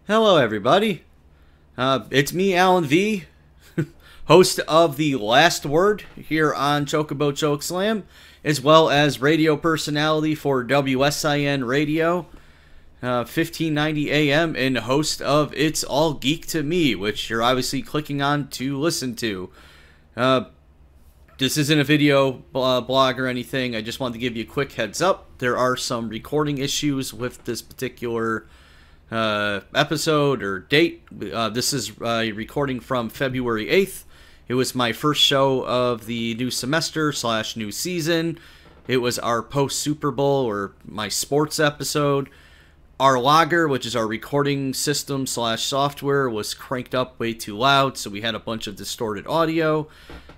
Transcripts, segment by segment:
Hello, everybody. It's me, Alan V, host of The Last Word here on Chocobo Choke Slam, as well as radio personality for WSIN Radio, 1590 AM, and host of It's All Geek to Me, which you're obviously clicking on to listen to. This isn't a video blog or anything. I just wanted to give you a quick heads up. There are some recording issues with this particular episode or date. This is a recording from February 8th. It was my first show of the new semester / new season. It was our post Super Bowl or my sports episode. Our logger, which is our recording system / software, was cranked up way too loud, so we had a bunch of distorted audio.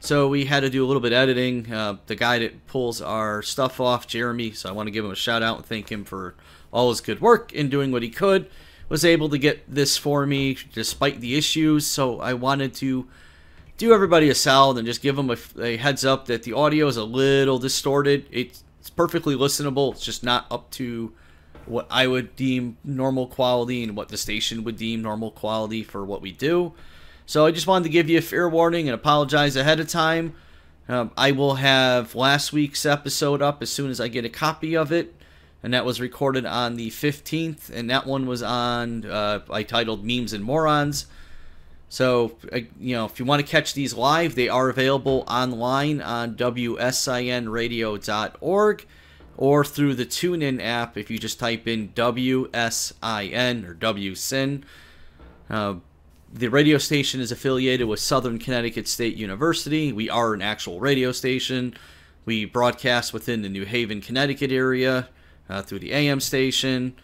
So we had to do a little bit of editing. The guy that pulls our stuff off, Jeremy, so I want to give him a shout out and thank him for all his good work in doing what he could, was able to get this for me despite the issues. So I wanted to do everybody a solid and just give them a heads up that the audio is a little distorted. It's perfectly listenable. It's just not up to what I would deem normal quality and what the station would deem normal quality for what we do. So I just wanted to give you a fair warning and apologize ahead of time. I will have last week's episode up as soon as I get a copy of it. And that was recorded on the 15th. And that one was on, I titled Memes and Morons. So, if you want to catch these live, they are available online on WSINradio.org. Or through the TuneIn app if you just type in WSIN or WSIN. The radio station is affiliated with Southern Connecticut State University. We are an actual radio station. We broadcast within the New Haven, Connecticut area through the AM station.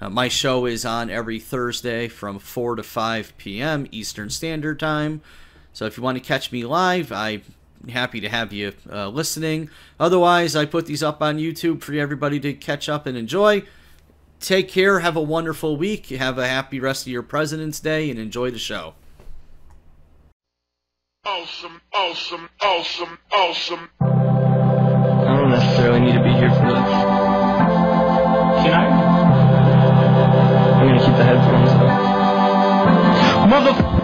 My show is on every Thursday from 4 to 5 p.m. Eastern Standard Time. So if you want to catch me live, I'm happy to have you listening. Otherwise, I put these up on YouTube for everybody to catch up and enjoy. Take care, have a wonderful week, have a happy rest of your President's Day, and enjoy the show. Awesome, awesome, awesome, awesome. I don't necessarily need to be here for this. Can I? I'm gonna keep the headphones up.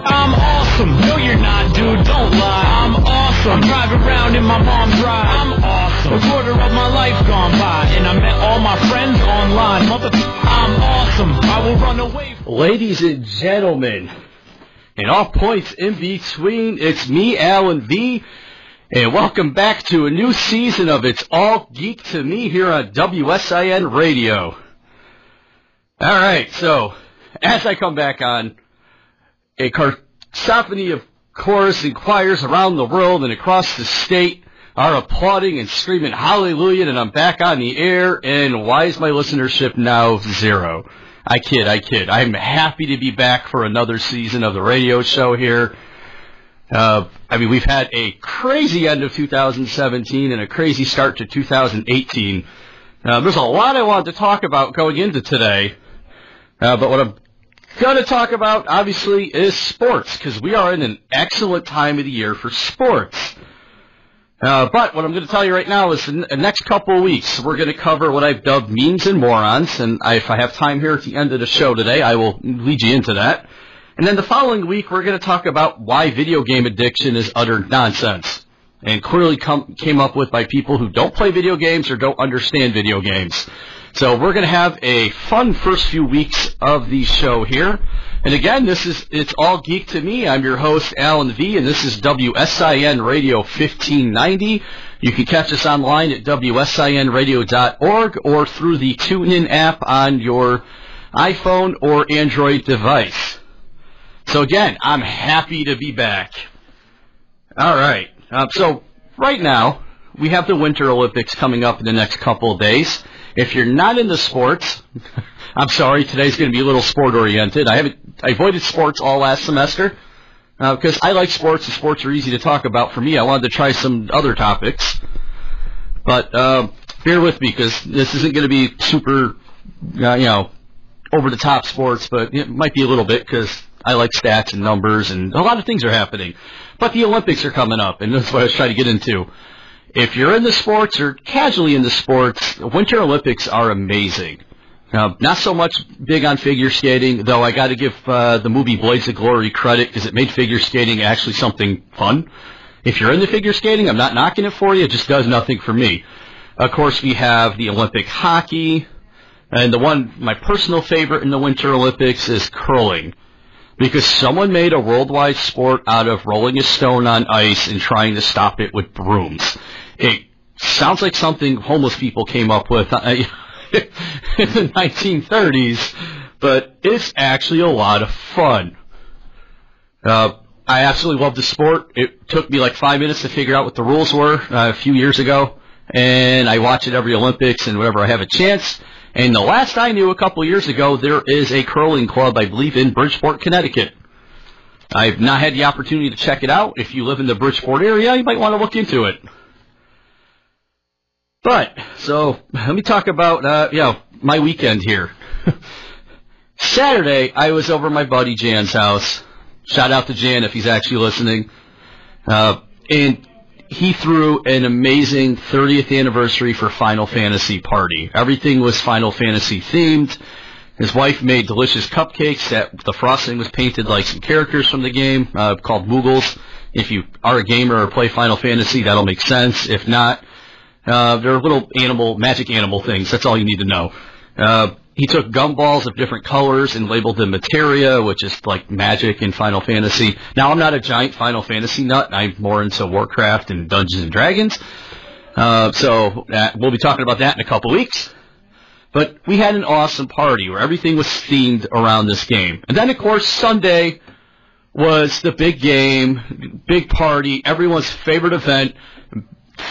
I'm awesome. No, you're not, dude. Don't lie. I'm awesome. I'm driving around in my mom's ride. I'm awesome. A quarter of my life gone by, and I met all my friends online. I'm awesome. I will run away. Ladies and gentlemen, and all points in between, it's me, Alan V, and welcome back to a new season of It's All Geek to Me here on WSIN Radio. All right, so as I come back on, a cacophony of chorus and choirs around the world and across the state are applauding and screaming hallelujah, and I'm back on the air, and why is my listenership now 0? I kid. I'm happy to be back for another season of the radio show here. We've had a crazy end of 2017 and a crazy start to 2018. There's a lot I wanted to talk about going into today, but what I'm going to talk about, obviously, is sports, because we are in an excellent time of the year for sports. But what I'm going to tell you right now is in the next couple of weeks, we're going to cover what I've dubbed memes and morons, and if I have time here at the end of the show today, I will lead you into that. And then the following week, we're going to talk about why video game addiction is utter nonsense, and clearly came up with by people who don't play video games or don't understand video games. So we're going to have a fun first few weeks of the show here. And again, It's All Geek to Me. I'm your host, Alan V, and this is WSIN Radio 1590. You can catch us online at WSINradio.org or through the TuneIn app on your iPhone or Android device. So again, I'm happy to be back. All right. So right now, we have the Winter Olympics coming up in the next couple of days. If you're not into sports, I'm sorry, today's going to be a little sport-oriented. I avoided sports all last semester because I like sports, and sports are easy to talk about for me. I wanted to try some other topics. But bear with me because this isn't going to be super, over-the-top sports, but it might be a little bit because I like stats and numbers, and a lot of things are happening. But the Olympics are coming up, and that's what I was trying to get into. If you're into sports or casually into sports, Winter Olympics are amazing. Not so much big on figure skating, though I got to give the movie Blades of Glory credit because it made figure skating actually something fun. If you're into figure skating, I'm not knocking it for you. It just does nothing for me. Of course, we have the Olympic hockey, and my personal favorite in the Winter Olympics is curling, because someone made a worldwide sport out of rolling a stone on ice and trying to stop it with brooms. It sounds like something homeless people came up with in the 1930s, but it's actually a lot of fun. I absolutely love the sport. It took me like 5 minutes to figure out what the rules were a few years ago, and I watch it every Olympics and whenever I have a chance. And the last I knew, a couple years ago, there is a curling club, I believe, in Bridgeport, Connecticut. I've not had the opportunity to check it out. If you live in the Bridgeport area, you might want to look into it. But, so, let me talk about, my weekend here. Saturday, I was over at my buddy Jan's house. Shout out to Jan if he's actually listening. And he threw an amazing 30th anniversary for Final Fantasy party. Everything was Final Fantasy themed. His wife made delicious cupcakes that the frosting was painted like some characters from the game, called Moogles. If you are a gamer or play Final Fantasy, that'll make sense. If not, they're little magic animal things. That's all you need to know. He took gumballs of different colors and labeled them materia, which is like magic in Final Fantasy. Now, I'm not a giant Final Fantasy nut. I'm more into Warcraft and Dungeons and Dragons. So we'll be talking about that in a couple weeks. But we had an awesome party where everything was themed around this game. And then, of course, Sunday was the big game, big party, everyone's favorite event.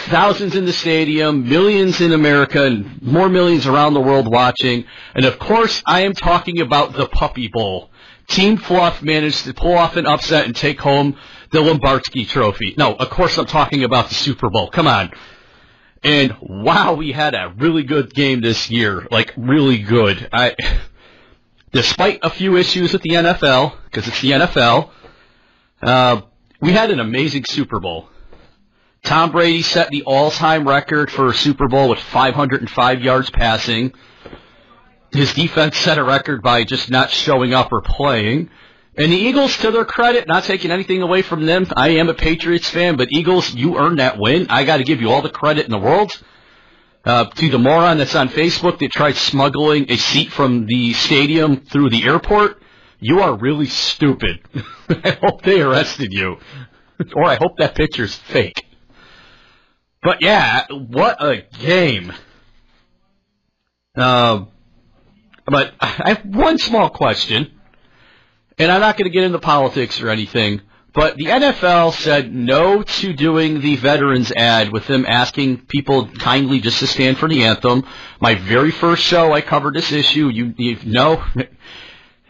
Thousands in the stadium, millions in America, and more millions around the world watching. And, of course, I am talking about the Puppy Bowl. Team Fluff managed to pull off an upset and take home the Lombardsky Trophy. No, of course I'm talking about the Super Bowl. Come on. And, wow, we had a really good game this year. Like, really good. Despite a few issues with the NFL, because it's the NFL, we had an amazing Super Bowl. Tom Brady set the all-time record for a Super Bowl with 505 yards passing. His defense set a record by just not showing up or playing. And the Eagles, to their credit, not taking anything away from them. I am a Patriots fan, but Eagles, you earned that win. I got to give you all the credit in the world. To the moron that's on Facebook that tried smuggling a seat from the stadium through the airport, you are really stupid. I hope they arrested you. Or I hope that picture's fake. But yeah, what a game. But I have one small question, and I'm not going to get into politics or anything, but the NFL said no to doing the veterans ad with them asking people kindly just to stand for the anthem. My very first show, I covered this issue. You know,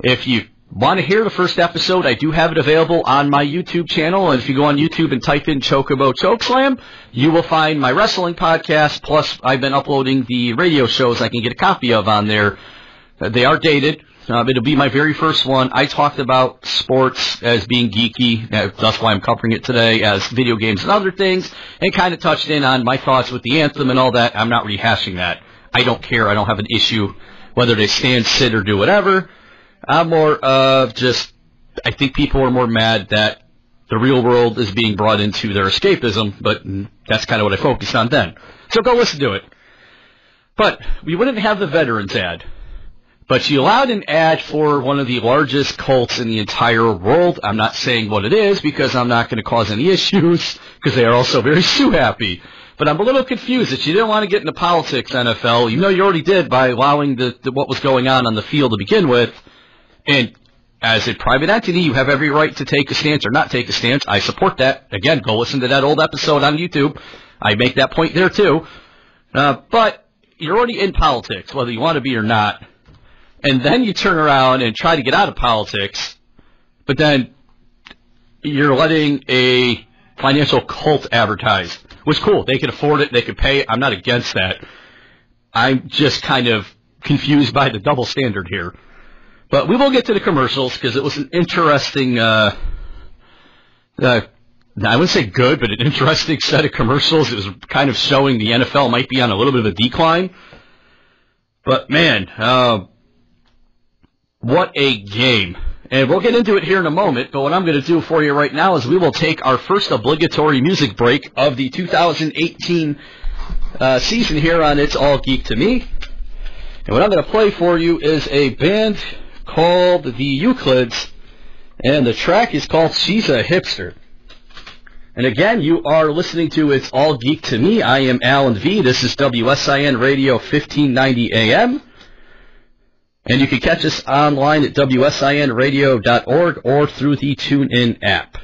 if you want to hear the first episode, I do have it available on my YouTube channel, and if you go on YouTube and type in Chocobo Chokeslam, you will find my wrestling podcast, plus I've been uploading the radio shows I can get a copy of on there. They are dated. It'll be my very first one. I talked about sports as being geeky, that's why I'm covering it today, as video games and other things, and kind of touched in on my thoughts with the anthem and all that. I'm not rehashing that. I don't care. I don't have an issue whether they stand, sit, or do whatever. I'm more of just, I think people are more mad that the real world is being brought into their escapism, but that's kind of what I focused on then. So go listen to it. But we wouldn't have the veterans ad. But she allowed an ad for one of the largest cults in the entire world. I'm not saying what it is because I'm not going to cause any issues because they are also very sue-happy. But I'm a little confused that she didn't want to get into politics, NFL, even though you already did by allowing what was going on the field to begin with. And as a private entity, you have every right to take a stance or not take a stance. I support that. Again, go listen to that old episode on YouTube. I make that point there, too. But you're already in politics, whether you want to be or not. And then you turn around and try to get out of politics, but then you're letting a financial cult advertise. Which, cool. They can afford it. They can pay it. I'm not against that. I'm just kind of confused by the double standard here. But we will get to the commercials because it was an interesting, I wouldn't say good, but an interesting set of commercials. It was kind of showing the NFL might be on a little bit of a decline. But, man, what a game. And we'll get into it here in a moment, but what I'm going to do for you right now is we will take our first obligatory music break of the 2018 season here on It's All Geek to Me. And what I'm going to play for you is a band called the Euclids, and the track is called She's a Hipster. And again, you are listening to It's All Geek to Me. I am Alan V. This is WSIN Radio 1590 AM. And you can catch us online at wsinradio.org or through the TuneIn app.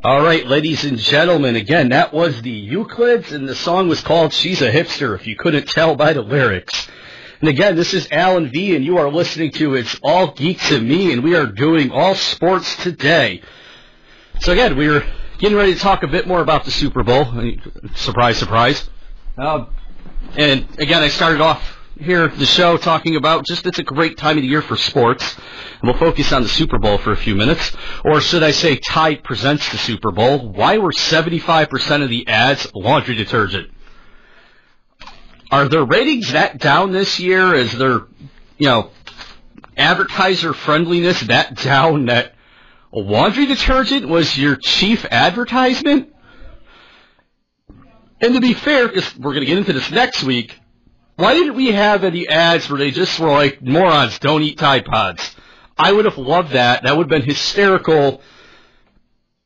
All right, ladies and gentlemen, again, that was the Euclids, and the song was called She's a Hipster, if you couldn't tell by the lyrics. And again, this is Alan V, and you are listening to It's All Geek to Me, and we are doing all sports today. So again, we're getting ready to talk a bit more about the Super Bowl. Surprise, surprise. And again, I started off here the show talking about just it's a great time of the year for sports. And we'll focus on the Super Bowl for a few minutes. Or should I say Tide presents the Super Bowl. Why were 75% of the ads laundry detergent? Are their ratings that down this year? Is their, advertiser friendliness that down that laundry detergent was your chief advertisement? And to be fair, because we're going to get into this next week, why didn't we have any ads where they just were like, morons, don't eat Tide Pods? I would have loved that. That would have been hysterical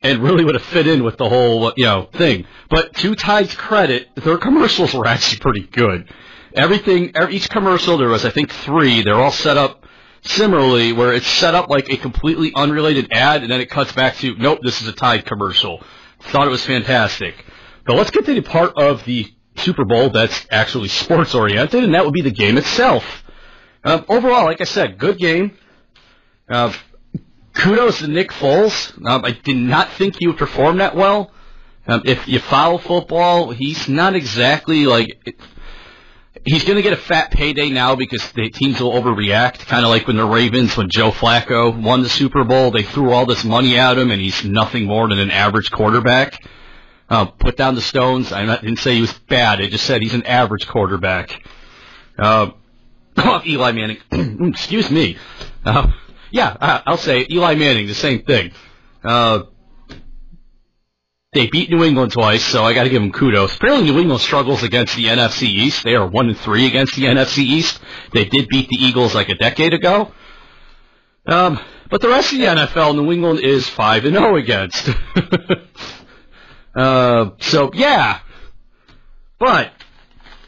and really would have fit in with the whole, thing. But to Tide's credit, their commercials were actually pretty good. Each commercial, there was, I think, 3. They're all set up similarly, where it's set up like a completely unrelated ad, and then it cuts back to, nope, this is a Tide commercial. Thought it was fantastic. But let's get to the part of the Super Bowl that's actually sports-oriented, and that would be the game itself. Overall, like I said, good game. Kudos to Nick Foles. I did not think he would perform that well. If you follow football, he's not exactly he's going to get a fat payday now because the teams will overreact, kind of like when the Ravens, when Joe Flacco won the Super Bowl, they threw all this money at him, and he's nothing more than an average quarterback. Put down the stones. I didn't say he was bad. I just said he's an average quarterback. Eli Manning. Excuse me. I'll say Eli Manning, the same thing. They beat New England twice, so I got to give them kudos. Apparently New England struggles against the NFC East. They are 1-3 against the NFC East. They did beat the Eagles like a decade ago. But the rest of the NFL, New England is 5-0 against. But,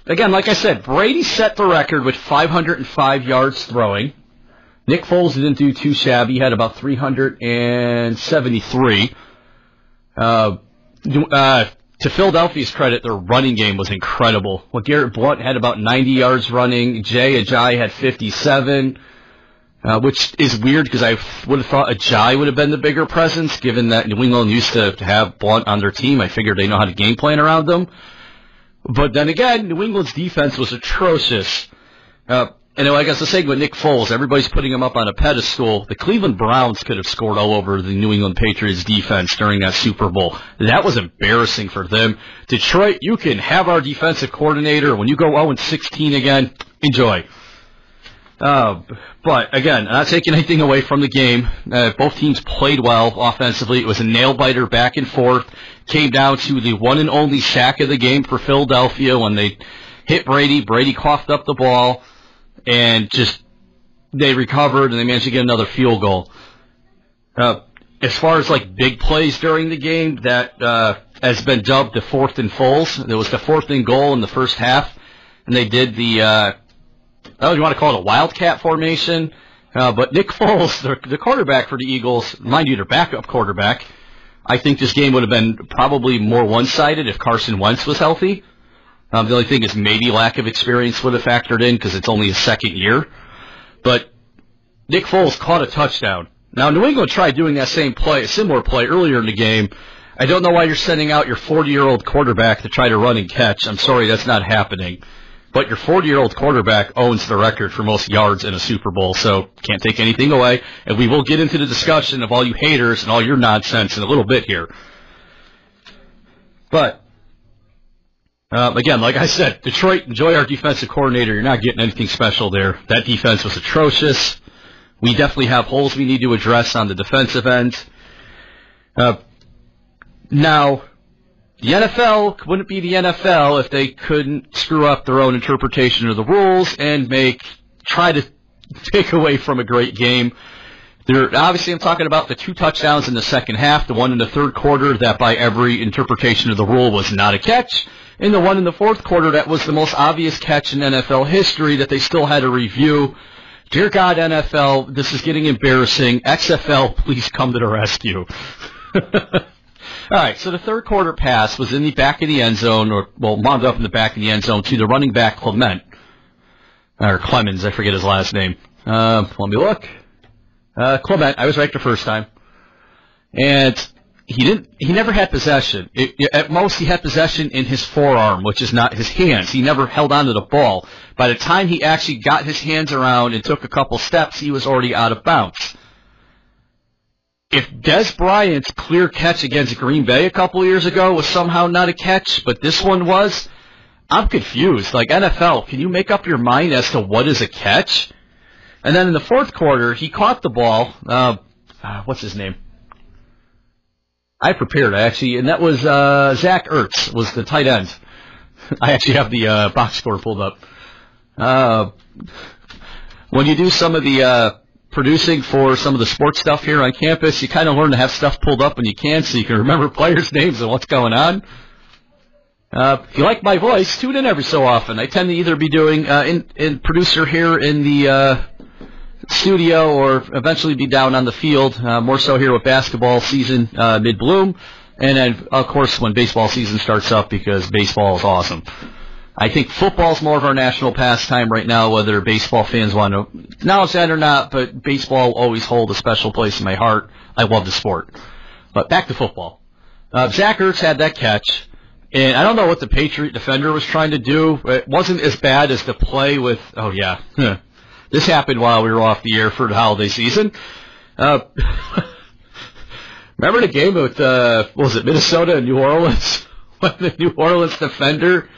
again, like I said, Brady set the record with 505 yards throwing. Nick Foles didn't do too shabby. He had about 373. To Philadelphia's credit, their running game was incredible. Well, Garrett Blount had about 90 yards running. Jay Ajayi had 57, which is weird because I would have thought Ajayi would have been the bigger presence, given that New England used to have Blount on their team. I figured they know how to game plan around them. But then again, New England's defense was atrocious. And like I was saying with Nick Foles, everybody's putting him up on a pedestal. The Cleveland Browns could have scored all over the New England Patriots defense during that Super Bowl. That was embarrassing for them. Detroit, you can have our defensive coordinator. When you go 0-16 again, enjoy. But again, not taking anything away from the game. Both teams played well offensively. It was a nail-biter back and forth. Came down to the one and only sack of the game for Philadelphia when they hit Brady. Brady coughed up the ball. And they recovered, and they managed to get another field goal. As far as, big plays during the game, that has been dubbed the 4th and Foles. There was the 4th and goal in the first half, and they did the, you want to call it a wildcat formation. But Nick Foles, the quarterback for the Eagles, mind you, their backup quarterback, I think this game would have been probably more one-sided if Carson Wentz was healthy. The only thing is maybe lack of experience would have factored in because it's only his second year. But Nick Foles caught a touchdown. Now, New England tried doing that same play, a similar play earlier in the game. I don't know why you're sending out your 40-year-old quarterback to try to run and catch. I'm sorry, that's not happening. But your 40-year-old quarterback owns the record for most yards in a Super Bowl, so can't take anything away. And we will get into the discussion of all you haters and all your nonsense in a little bit here. But again, like I said, Detroit, enjoy our defensive coordinator. You're not getting anything special there. That defense was atrocious. We definitely have holes we need to address on the defensive end. Now, the NFL wouldn't be the NFL if they couldn't screw up their own interpretation of the rules and try to take away from a great game. Obviously, I'm talking about the 2 touchdowns in the second half, the one in the third quarter that by every interpretation of the rule was not a catch, and the one in the fourth quarter that was the most obvious catch in NFL history that they still had to review. Dear God, NFL, this is getting embarrassing. XFL, please come to the rescue. All right, so the third quarter pass was in the back of the end zone, wound up in the back of the end zone to the running back Clement. or Clemens, I forget his last name. Let me look. Clement, I was right the first time. And he never had possession. At most, he had possession in his forearm, which is not his hands. He never held onto the ball. By the time he actually got his hands around and took a couple steps, he was already out of bounds. If Des Bryant's clear catch against Green Bay a couple years ago was somehow not a catch, but this one was, I'm confused. Like, NFL, can you make up your mind as to what is a catch? And then in the fourth quarter, he caught the ball. What's his name? I prepared, actually, and that was Zach Ertz was the tight end. I actually have the box score pulled up. When you do some of the producing for some of the sports stuff here on campus, you kind of learn to have stuff pulled up when you can, so you can remember players' names and what's going on. If you like my voice, tune in every so often. I tend to either be doing in producer here in the studio or eventually be down on the field, more so here with basketball season mid-bloom, and then, of course, when baseball season starts up, because baseball is awesome. I think football's more of our national pastime right now, whether baseball fans want to acknowledge that or not, but baseball will always hold a special place in my heart. I love the sport. But back to football. Zach Ertz had that catch, and I don't know what the Patriot defender was trying to do. It wasn't as bad as the play with, oh yeah, this happened while we were off the air for the holiday season. Remember the game with, what was it, Minnesota and New Orleans? When the New Orleans defender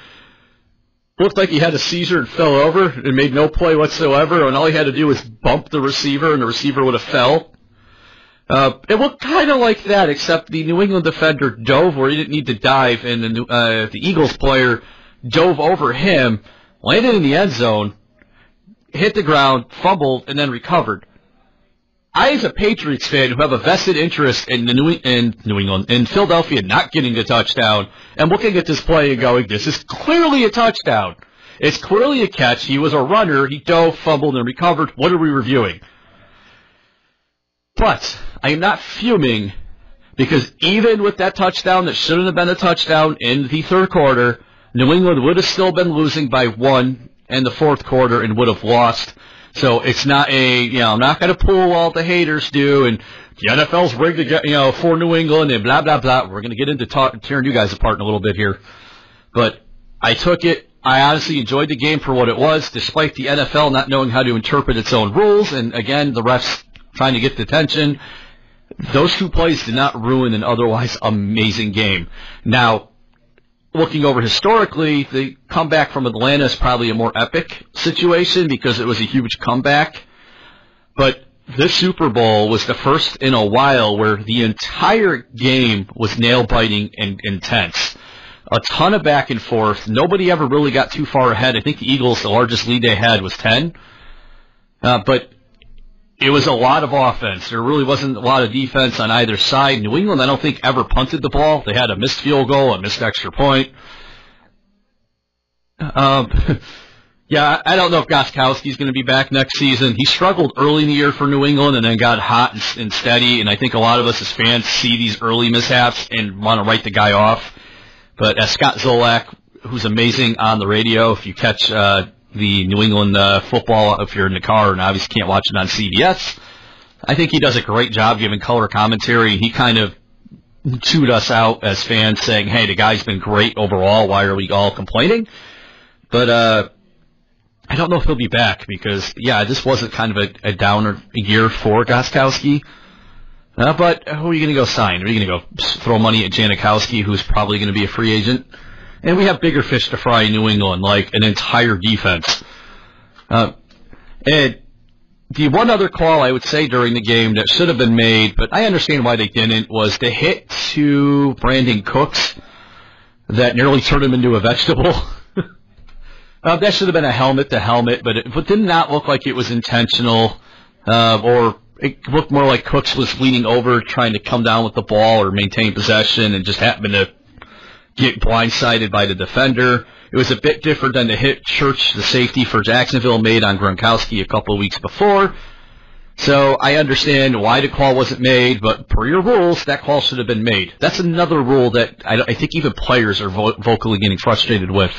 looked like he had a seizure and fell over and made no play whatsoever, and all he had to do was bump the receiver, and the receiver would have fell. It looked kind of like that, except the New England defender dove where he didn't need to dive, and the Eagles player dove over him, landed in the end zone, hit the ground, fumbled, and then recovered. I, as a Patriots fan who have a vested interest in in Philadelphia not getting the touchdown, am looking at this play and going, this is clearly a touchdown. It's clearly a catch. He was a runner. He dove, fumbled, and recovered. What are we reviewing? But I am not fuming, because even with that touchdown that shouldn't have been a touchdown in the third quarter, New England would have still been losing by 1 in the fourth quarter and would have lost. So it's not I'm not going to pull all the haters do, and the NFL's rigged for New England and blah, blah, blah. We're going to get into tearing you guys apart in a little bit here. But I took it. I honestly enjoyed the game for what it was, despite the NFL not knowing how to interpret its own rules. And again, the refs trying to get the attention. Those two plays did not ruin an otherwise amazing game. Now, looking over historically, the comeback from Atlanta is probably a more epic situation because it was a huge comeback. But this Super Bowl was the first in a while where the entire game was nail-biting and intense. A ton of back and forth. Nobody ever really got too far ahead. I think the Eagles, the largest lead they had was 10. But it was a lot of offense. There really wasn't a lot of defense on either side. New England, I don't think, ever punted the ball. They had a missed field goal, a missed extra point. Yeah, I don't know if Gostkowski's going to be back next season. He struggled early in the year for New England and then got hot and steady, and I think a lot of us as fans see these early mishaps and want to write the guy off. But as Scott Zolak, who's amazing on the radio, if you catch the New England football, if you're in the car and obviously can't watch it on CBS, I think he does a great job giving color commentary. He kind of chewed us out as fans saying, hey, the guy's been great overall. Why are we all complaining? But I don't know if he'll be back because, yeah, this wasn't kind of a downer year for Gostkowski. But who are you going to go sign? Are you going to go throw money at Janikowski, who's probably going to be a free agent? And we have bigger fish to fry in New England, like an entire defense. And the one other call I would say during the game that should have been made, but I understand why they didn't, was the hit to Brandon Cooks that nearly turned him into a vegetable. That should have been a helmet to helmet, but it did not look like it was intentional, or it looked more like Cooks was leaning over trying to come down with the ball or maintain possession and just happened to get blindsided by the defender. It was a bit different than the hit Church, the safety for Jacksonville, made on Gronkowski a couple of weeks before. So I understand why the call wasn't made, but per your rules, that call should have been made. That's another rule that I think even players are vocally getting frustrated with.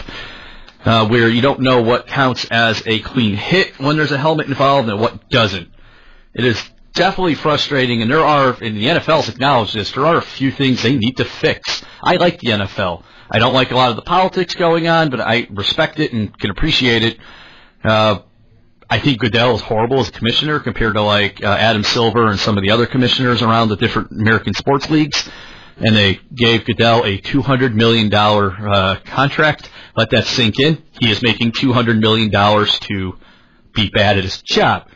where you don't know what counts as a clean hit when there's a helmet involved and what doesn't. It is definitely frustrating, and and the NFL's acknowledged this, there are a few things they need to fix. I like the NFL. I don't like a lot of the politics going on, but I respect it and can appreciate it. I think Goodell is horrible as a commissioner compared to Adam Silver and some of the other commissioners around the different American sports leagues. And they gave Goodell a $200 million contract. Let that sink in. He is making $200 million to be bad at his job.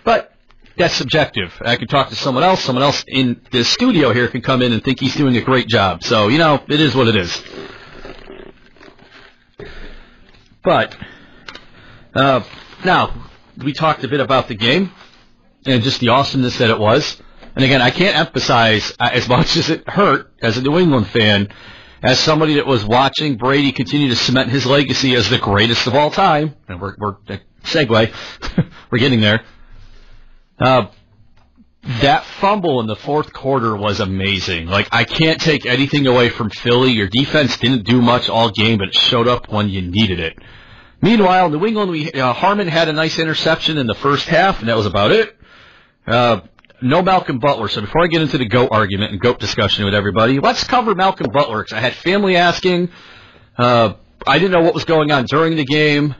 But that's subjective. I could talk to someone else. Someone else in the studio here can come in and think he's doing a great job. So, it is what it is. But now, we talked a bit about the game and just the awesomeness that it was. And again, I can't emphasize as much as it hurt as a New England fan, as somebody that was watching Brady continue to cement his legacy as the greatest of all time. And we're segue. We're getting there. That fumble in the fourth quarter was amazing. I can't take anything away from Philly. Your defense didn't do much all game, but it showed up when you needed it. Meanwhile, New England, Harmon had a nice interception in the first half, and that was about it. No Malcolm Butler. So before I get into the GOAT argument and GOAT discussion with everybody, let's cover Malcolm Butler, because I had family asking. I didn't know what was going on during the game.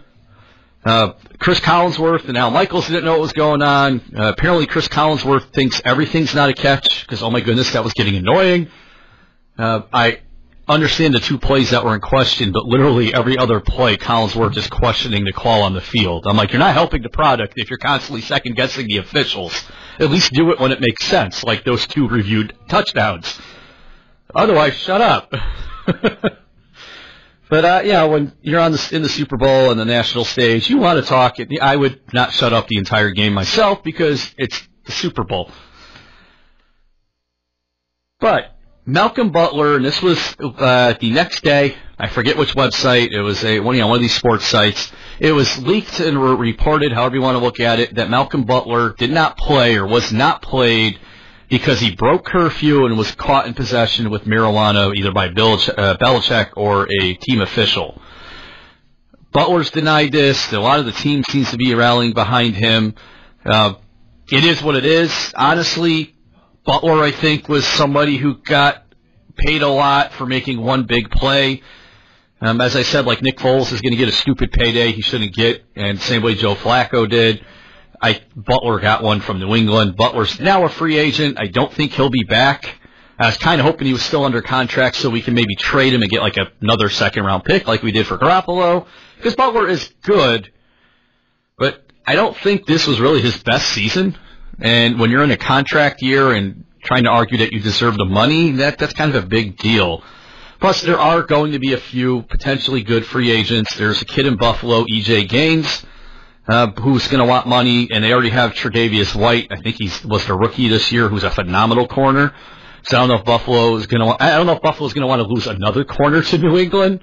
Chris Collinsworth and Al Michaels didn't know what was going on. Apparently Chris Collinsworth thinks everything's not a catch, because, oh my goodness, that was getting annoying. I understand the two plays that were in question, but literally every other play, Collinsworth is questioning the call on the field. I'm like, you're not helping the product if you're constantly second-guessing the officials. At least do it when it makes sense, like those two reviewed touchdowns. Otherwise, shut up. But, when you're in the Super Bowl and the national stage, you want to talk. I would not shut up the entire game myself because it's the Super Bowl. But Malcolm Butler, and this was the next day, I forget which website, it was one of these sports sites. It was leaked and reported, however you want to look at it, that Malcolm Butler did not play or was not played because he broke curfew and was caught in possession with marijuana either by Belichick or a team official. Butler's denied this. A lot of the team seems to be rallying behind him. It is what it is. Honestly, Butler, I think, was somebody who got paid a lot for making one big play. As I said, Nick Foles is going to get a stupid payday he shouldn't get, and same way Joe Flacco did. Butler got one from New England. Butler's now a free agent. I don't think he'll be back. I was kind of hoping he was still under contract so we can maybe trade him and get another second-round pick like we did for Garoppolo, because Butler is good, but I don't think this was really his best season. And when you're in a contract year and trying to argue that you deserve the money, that's kind of a big deal. Plus, there are going to be a few potentially good free agents. There's a kid in Buffalo, E.J. Gaines, who's going to want money, and they already have Tre'Davious White. I think he was the rookie this year, who's a phenomenal corner. So I don't know if Buffalo's going to want to lose another corner to New England,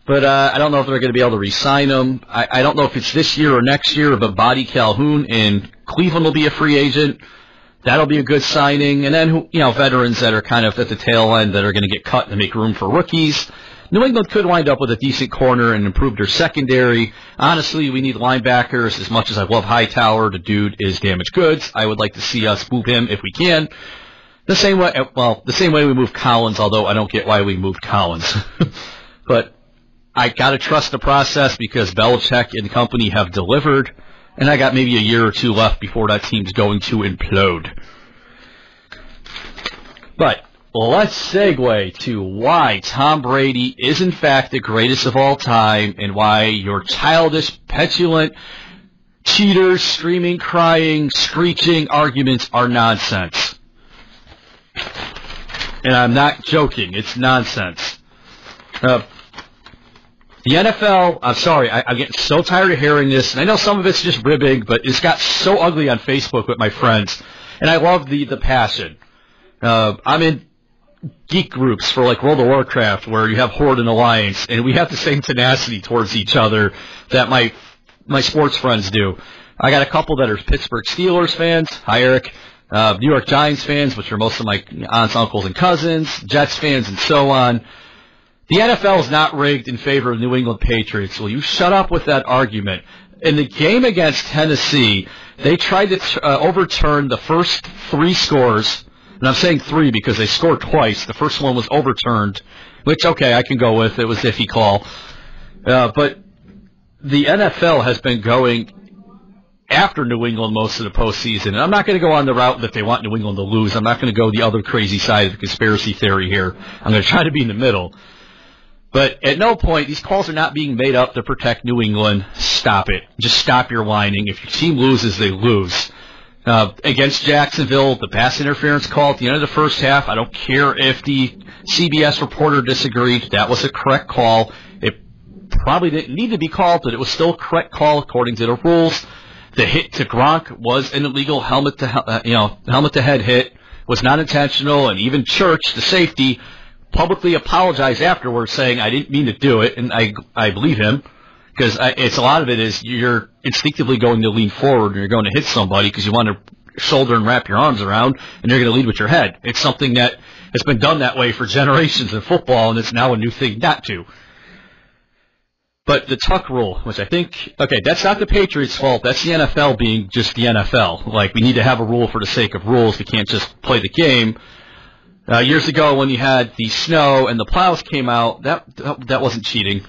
but I don't know if they're going to be able to re-sign him. I don't know if it's this year or next year, but Buddy Calhoun in Cleveland will be a free agent. That'll be a good signing. And then, veterans that are kind of at the tail end that are going to get cut to make room for rookies. New England could wind up with a decent corner and improve their secondary. Honestly, we need linebackers. As much as I love Hightower, the dude is damaged goods. I would like to see us move him if we can. The same way we moved Collins, although I don't get why we moved Collins. But I got to trust the process because Belichick and company have delivered. And I got maybe a year or two left before that team's going to implode. But let's segue to why Tom Brady is in fact the greatest of all time and why your childish, petulant, cheaters, screaming, crying, screeching arguments are nonsense. And I'm not joking. It's nonsense. The NFL, I'm sorry, I'm getting so tired of hearing this, and I know some of it's just ribbing, but it's got so ugly on Facebook with my friends, and I love the passion. I'm in geek groups for World of Warcraft, where you have Horde and Alliance, and we have the same tenacity towards each other that my sports friends do. I got a couple that are Pittsburgh Steelers fans. Hi, Eric. New York Giants fans, which are most of my aunts, uncles, and cousins, Jets fans, and so on. The NFL is not rigged in favor of New England Patriots. Will you shut up with that argument? In the game against Tennessee, they tried to overturn the first 3 scores, and I'm saying 3 because they scored twice. The first one was overturned, which, okay, I can go with. It was iffy call. But the NFL has been going after New England most of the postseason. And I'm not going to go on the route that they want New England to lose. I'm not going to go the other crazy side of the conspiracy theory here. I'm going to try to be in the middle. But at no point, these calls are not being made up to protect New England. Stop it. Just stop your whining. If your team loses, they lose. Against Jacksonville, the pass interference call at the end of the first half, I don't care if the CBS reporter disagreed. That was a correct call. It probably didn't need to be called, but it was still a correct call according to the rules. The hit to Gronk was an illegal helmet to head hit, was not intentional, and even Church, the safety, publicly apologized afterwards, saying, "I didn't mean to do it," and I believe him, because it's a lot of it is you're instinctively going to lean forward and you're going to hit somebody because you want to shoulder and wrap your arms around, and you're going to lead with your head. It's something that has been done that way for generations in football, and it's now a new thing not to. But the tuck rule, which I think, okay, that's not the Patriots' fault. That's the NFL being just the NFL. Like, we need to have a rule for the sake of rules. We can't just play the game. Years ago, when you had the snow and the plows came out, that wasn't cheating.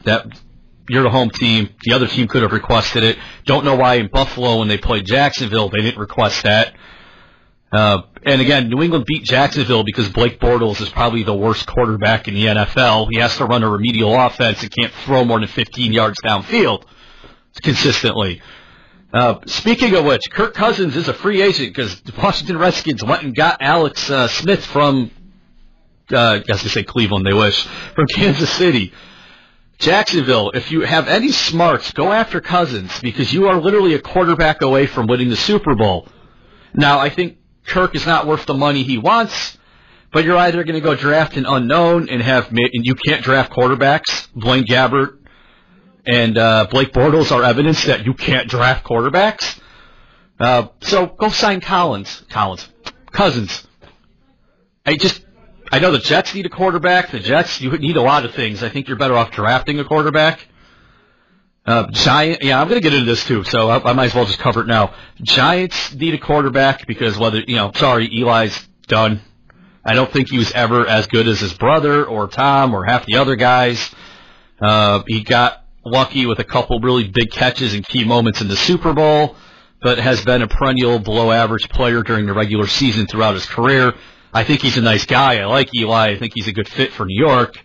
You're the home team. The other team could have requested it. Don't know why in Buffalo, when they played Jacksonville, they didn't request that. And again, New England beat Jacksonville because Blake Bortles is probably the worst quarterback in the NFL. He has to run a remedial offense and can't throw more than 15 yards downfield consistently. Speaking of which, Kirk Cousins is a free agent because the Washington Redskins went and got Alex Smith from, I was going to say Cleveland, they wish, from Kansas City. Jacksonville, if you have any smarts, go after Cousins because you are literally a quarterback away from winning the Super Bowl. Now, I think Kirk is not worth the money he wants, but you're either going to go draft an unknown and you can't draft quarterbacks. Blaine Gabbert and Blake Bortles are evidence that you can't draft quarterbacks. So go sign Cousins. I know the Jets need a quarterback. The Jets, you need a lot of things. I think you're better off drafting a quarterback. I'm going to get into this too, so I might as well just cover it now. Giants need a quarterback because Eli's done. I don't think he was ever as good as his brother or Tom or half the other guys. He got lucky with a couple really big catches and key moments in the Super Bowl, but has been a perennial below-average player during the regular season throughout his career. I think he's a nice guy. I like Eli. I think he's a good fit for New York.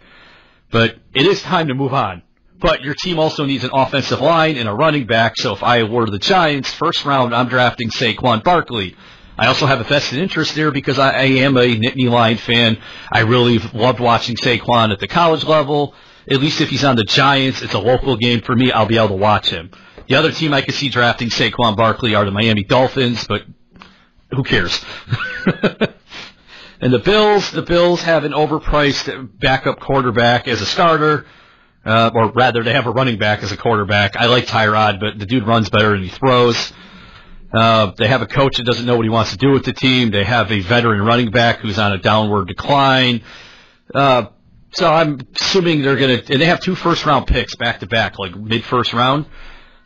But it is time to move on. But your team also needs an offensive line and a running back, so if I were the Giants, first round, I'm drafting Saquon Barkley. I also have a vested interest there because I am a Nittany Lion fan. I really loved watching Saquon at the college level. At least if he's on the Giants, it's a local game for me. I'll be able to watch him. The other team I could see drafting Saquon Barkley are the Miami Dolphins, but who cares? And the Bills have an overpriced backup quarterback as a starter. Or rather, they have a running back as a quarterback. I like Tyrod, but the dude runs better than he throws. They have a coach that doesn't know what he wants to do with the team. They have a veteran running back who's on a downward decline. So I'm assuming and they have 2 first-round picks back-to-back, like mid-first round.